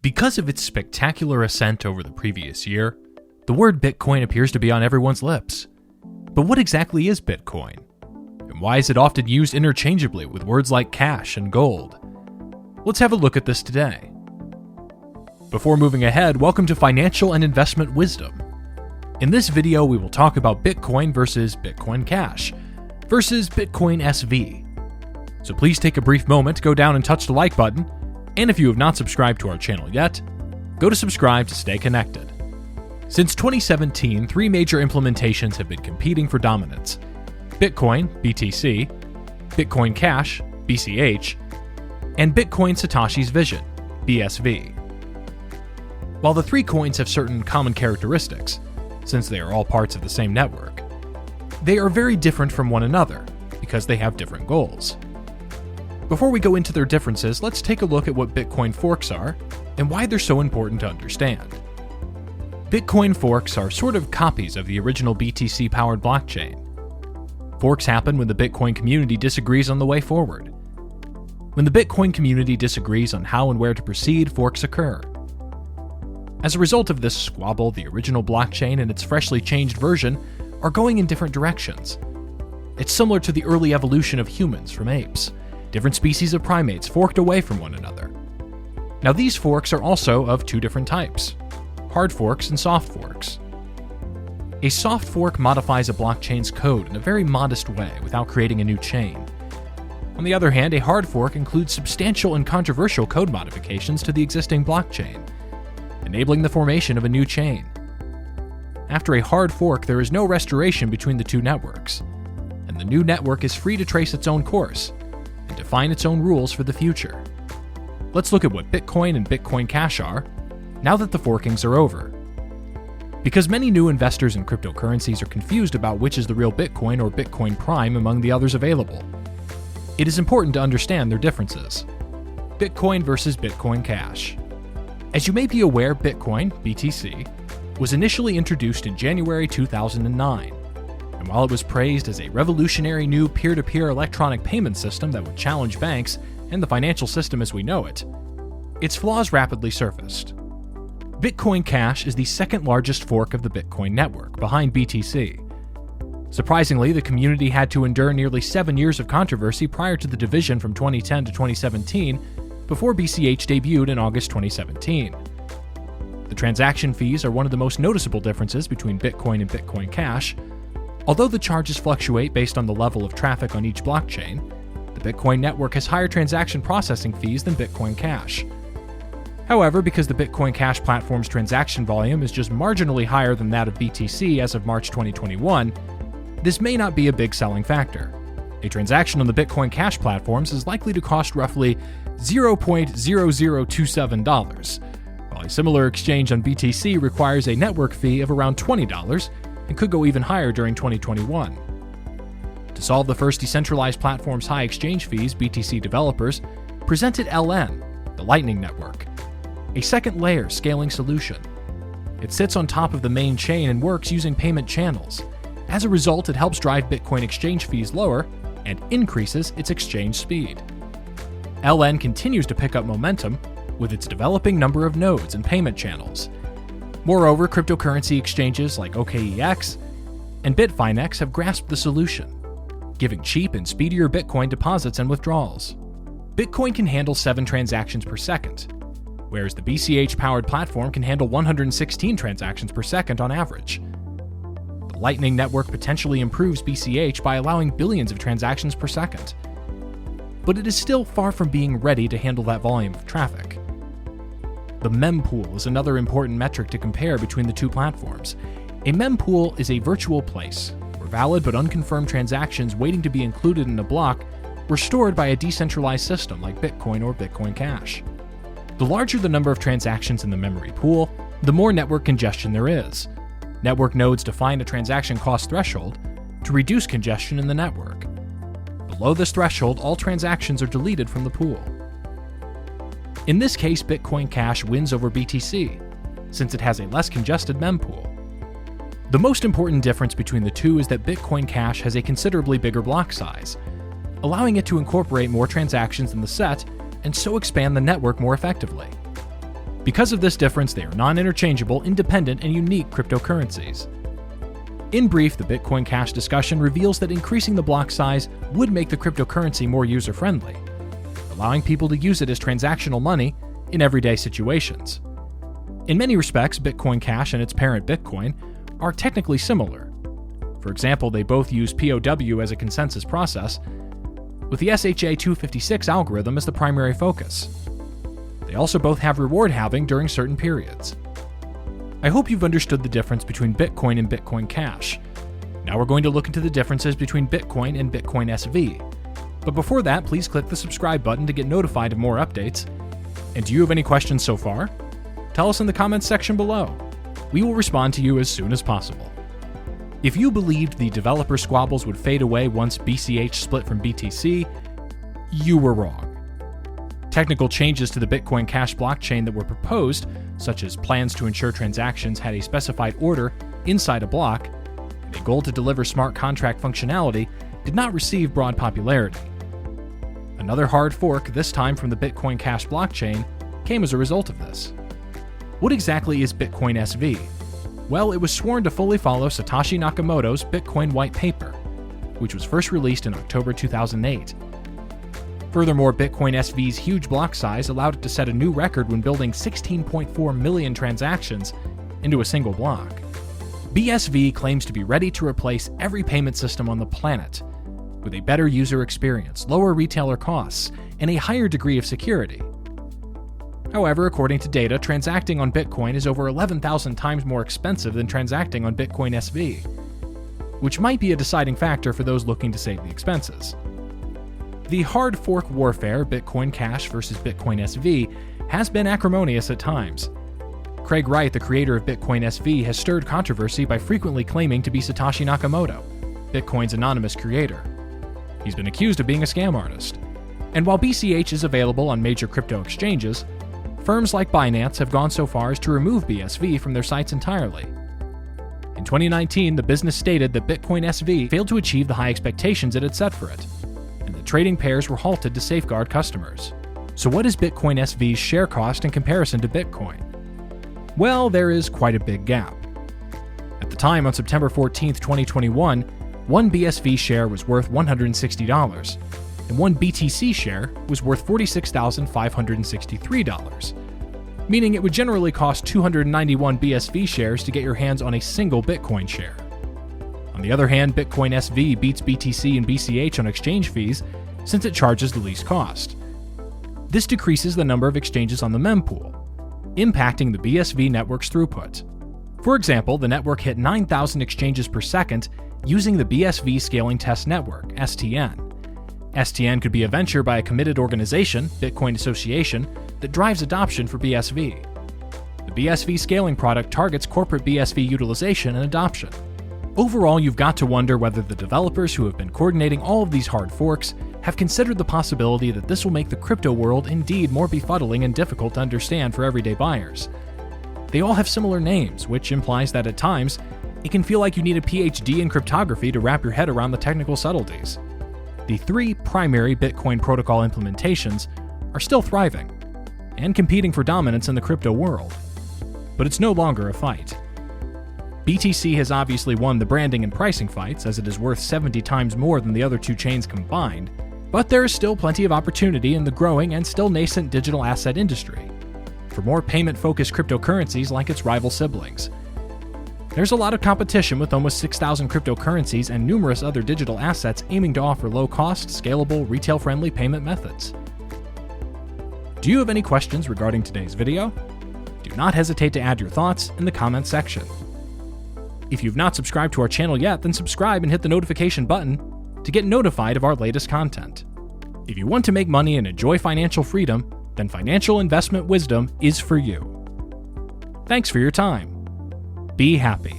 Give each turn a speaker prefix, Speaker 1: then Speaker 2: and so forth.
Speaker 1: Because of its spectacular ascent over the previous year, the word Bitcoin appears to be on everyone's lips. But what exactly is Bitcoin? And why is it often used interchangeably with words like cash and gold? Let's have a look at this today. Before moving ahead, welcome to Financial and Investment Wisdom. In this video, we will talk about Bitcoin versus Bitcoin Cash versus Bitcoin SV. So please take a brief moment to go down and touch the like button, and if you have not subscribed to our channel yet, go to subscribe to stay connected. Since 2017, three major implementations have been competing for dominance: Bitcoin, BTC, Bitcoin Cash, BCH, and Bitcoin Satoshi's Vision, BSV. While the three coins have certain common characteristics, since they are all parts of the same network, they are very different from one another because they have different goals. Before we go into their differences, let's take a look at what Bitcoin forks are and why they're so important to understand. Bitcoin forks are sort of copies of the original BTC-powered blockchain. Forks happen when the Bitcoin community disagrees on the way forward. When the Bitcoin community disagrees on how and where to proceed, forks occur. As a result of this squabble, the original blockchain and its freshly changed version are going in different directions. It's similar to the early evolution of humans from apes. Different species of primates forked away from one another. Now these forks are also of two different types: hard forks and soft forks. A soft fork modifies a blockchain's code in a very modest way without creating a new chain. On the other hand, a hard fork includes substantial and controversial code modifications to the existing blockchain, enabling the formation of a new chain. After a hard fork, there is no restoration between the two networks, and the new network is free to trace its own course and define its own rules for the future. Let's look at what Bitcoin and Bitcoin Cash are, now that the forkings are over. Because many new investors in cryptocurrencies are confused about which is the real Bitcoin or Bitcoin Prime among the others available, it is important to understand their differences. Bitcoin versus Bitcoin Cash. As you may be aware, Bitcoin, BTC, was initially introduced in January 2009. And while it was praised as a revolutionary new peer-to-peer electronic payment system that would challenge banks and the financial system as we know it, its flaws rapidly surfaced. Bitcoin Cash is the second largest fork of the Bitcoin network, behind BTC. Surprisingly, the community had to endure nearly 7 years of controversy prior to the division from 2010 to 2017, before BCH debuted in August 2017. The transaction fees are one of the most noticeable differences between Bitcoin and Bitcoin Cash. Although the charges fluctuate based on the level of traffic on each blockchain, the Bitcoin network has higher transaction processing fees than Bitcoin Cash. However, because the Bitcoin Cash platform's transaction volume is just marginally higher than that of BTC as of March 2021, this may not be a big selling factor. A transaction on the Bitcoin Cash platforms is likely to cost roughly $0.0027, while a similar exchange on BTC requires a network fee of around $20 and could go even higher during 2021. To solve the first decentralized platform's high exchange fees, BTC developers presented LN, the Lightning Network, a second-layer scaling solution. It sits on top of the main chain and works using payment channels. As a result, it helps drive Bitcoin exchange fees lower and increases its exchange speed. LN continues to pick up momentum with its developing number of nodes and payment channels. Moreover, cryptocurrency exchanges like OKEX and Bitfinex have grasped the solution, giving cheap and speedier Bitcoin deposits and withdrawals. Bitcoin can handle 7 transactions per second, whereas the BCH-powered platform can handle 116 transactions per second on average. The Lightning Network potentially improves BCH by allowing billions of transactions per second, but it is still far from being ready to handle that volume of traffic. The mempool is another important metric to compare between the two platforms. A mempool is a virtual place where valid but unconfirmed transactions waiting to be included in a block were stored by a decentralized system like Bitcoin or Bitcoin Cash. The larger the number of transactions in the memory pool, the more network congestion there is. Network nodes define a transaction cost threshold to reduce congestion in the network. Below this threshold, all transactions are deleted from the pool. In this case, Bitcoin Cash wins over BTC, since it has a less congested mempool. The most important difference between the two is that Bitcoin Cash has a considerably bigger block size, allowing it to incorporate more transactions in the set and so expand the network more effectively. Because of this difference, they are non-interchangeable, independent, and unique cryptocurrencies. In brief, the Bitcoin Cash discussion reveals that increasing the block size would make the cryptocurrency more user-friendly, allowing people to use it as transactional money in everyday situations. In many respects, Bitcoin Cash and its parent Bitcoin are technically similar. For example, they both use POW as a consensus process, with the SHA-256 algorithm as the primary focus. They also both have reward halving during certain periods. I hope you've understood the difference between Bitcoin and Bitcoin Cash. Now we're going to look into the differences between Bitcoin and Bitcoin SV. But before that, please click the subscribe button to get notified of more updates. And do you have any questions so far? Tell us in the comments section below. We will respond to you as soon as possible. If you believed the developer squabbles would fade away once BCH split from BTC, you were wrong. Technical changes to the Bitcoin Cash blockchain that were proposed, such as plans to ensure transactions had a specified order inside a block, and a goal to deliver smart contract functionality, did not receive broad popularity. Another hard fork, this time from the Bitcoin Cash blockchain, came as a result of this. What exactly is Bitcoin SV? Well, it was sworn to fully follow Satoshi Nakamoto's Bitcoin white paper, which was first released in October 2008. Furthermore, Bitcoin SV's huge block size allowed it to set a new record when building 16.4 million transactions into a single block. BSV claims to be ready to replace every payment system on the planet, with a better user experience, lower retailer costs, and a higher degree of security. However, according to data, transacting on Bitcoin is over 11,000 times more expensive than transacting on Bitcoin SV, which might be a deciding factor for those looking to save the expenses. The hard fork warfare, Bitcoin Cash versus Bitcoin SV, has been acrimonious at times. Craig Wright, the creator of Bitcoin SV, has stirred controversy by frequently claiming to be Satoshi Nakamoto, Bitcoin's anonymous creator. He's been accused of being a scam artist. And while BCH is available on major crypto exchanges, firms like Binance have gone so far as to remove BSV from their sites entirely. In 2019, the business stated that Bitcoin SV failed to achieve the high expectations it had set for it, and the trading pairs were halted to safeguard customers. So what is Bitcoin SV's share cost in comparison to Bitcoin? Well, there is quite a big gap. At the time, on September 14, 2021, one BSV share was worth $160, and one BTC share was worth $46,563, meaning it would generally cost 291 BSV shares to get your hands on a single Bitcoin share. On the other hand, Bitcoin SV beats BTC and BCH on exchange fees since it charges the least cost. This decreases the number of exchanges on the mempool, impacting the BSV network's throughput. For example, the network hit 9,000 exchanges per second using the BSV Scaling Test Network, STN. STN could be a venture by a committed organization, Bitcoin Association, that drives adoption for BSV. The BSV scaling product targets corporate BSV utilization and adoption. Overall, you've got to wonder whether the developers who have been coordinating all of these hard forks have considered the possibility that this will make the crypto world indeed more befuddling and difficult to understand for everyday buyers. They all have similar names, which implies that at times, it can feel like you need a PhD in cryptography to wrap your head around the technical subtleties. The three primary Bitcoin protocol implementations are still thriving and competing for dominance in the crypto world, but it's no longer a fight. BTC has obviously won the branding and pricing fights, as it is worth 70 times more than the other two chains combined, but there is still plenty of opportunity in the growing and still nascent digital asset industry for more payment-focused cryptocurrencies like its rival siblings. There's a lot of competition with almost 6,000 cryptocurrencies and numerous other digital assets aiming to offer low-cost, scalable, retail-friendly payment methods. Do you have any questions regarding today's video? Do not hesitate to add your thoughts in the comments section. If you've not subscribed to our channel yet, then subscribe and hit the notification button to get notified of our latest content. If you want to make money and enjoy financial freedom, then financial investment wisdom is for you. Thanks for your time. Be happy.